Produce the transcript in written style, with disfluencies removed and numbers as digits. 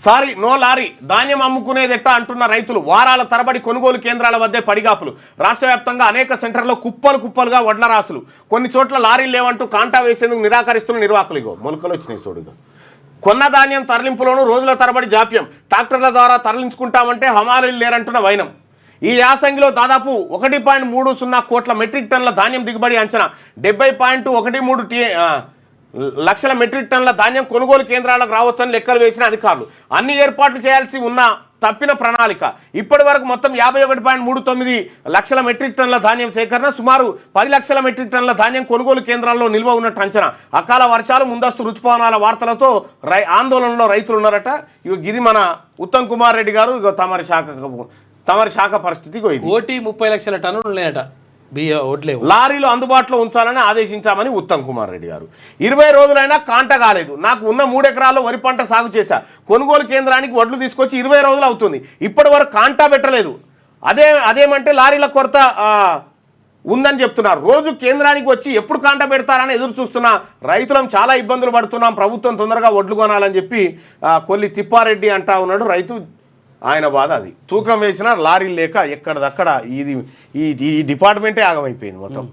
Sorry no lorry ధాన్యం అమ్ముకునేదెట్టా అంటున్న రైతులు వారాల తరబడి కొనుగోలు కేంద్రాల వద్దే పడిగాపులు. రాష్ట్ర వ్యాప్తంగా అనేక సెంటర్లో కుప్పలు కుప్పలుగా వడ్ల రాసులు. కొన్ని చోట్ల లారీలు లేవంటూ కాంటా వేసేందుకు నిరాకరిస్తున్న నిర్వాహకులు. ఇగో మొలకలు వచ్చినాయి చూడుగా. కొన్న ధాన్యం తరలింపులోనూ రోజుల తరబడి జాప్యం. ట్రాక్టర్ల ద్వారా తరలించుకుంటామంటే హమాలీలు లేరంటున్న వైనం. ఈ యాసంగిలో దాదాపు 1.30 కోట్ల మెట్రిక్ టన్నుల ధాన్యం దిగుబడి అంచనా. 70.13 లక్షల మెట్రిక్ టన్నుల ధాన్యం కొనుగోలు కేంద్రాలకు రావచ్చని లెక్కలు వేసిన అధికారులు. అన్ని ఏర్పాట్లు చేయాల్సి ఉన్న తప్పిన ప్రణాళిక. ఇప్పటి వరకు మొత్తం 51.39 లక్షల మెట్రిక్ టన్నుల ధాన్యం సేకరణ, సుమారు 10 లక్షల మెట్రిక్ టన్నుల ధాన్యం కొనుగోలు కేంద్రాల్లో నిల్వ ఉన్నట్టు అంచనా. అకాల వర్షాలు, ముందస్తు రుతుపవనాల వార్తలతో ఆందోళనలో రైతులు ఉన్నారట. ఇది మన ఉత్తమ్ కుమార్ రెడ్డి గారు తమరి శాఖ పరిస్థితి. ఓటీ 30 లక్షల టన్నులు ఉన్నాయట లారీలు అందుబాటులో ఉంచాలని ఆదేశించామని ఉత్తమ్ కుమార్ రెడ్డి గారు. 20 రోజులైనా కాంట కాలేదు. నాకు ఉన్న 3 ఎకరాల్లో వరి పంట సాగు చేశా. కొనుగోలు కేంద్రానికి వడ్లు తీసుకొచ్చి 20 రోజులు అవుతుంది. ఇప్పటి వరకు కాంటా పెట్టలేదు. అదేమంటే లారీల కొరత ఉందని చెప్తున్నారు. రోజు కేంద్రానికి వచ్చి ఎప్పుడు కాంట పెడతారని ఎదురు చూస్తున్నా రైతులం చాలా ఇబ్బందులు పడుతున్నాం. ప్రభుత్వం తొందరగా వడ్లు కొనాలని చెప్పి కొల్లి తిప్పారెడ్డి అంటా ఉన్నాడు. రైతు ఆయన బాధ అది. తూకం వేసిన లారీలు లేక ఎక్కడదక్కడ ఈ డిపార్ట్మెంటే ఆగమైపోయింది మొత్తం.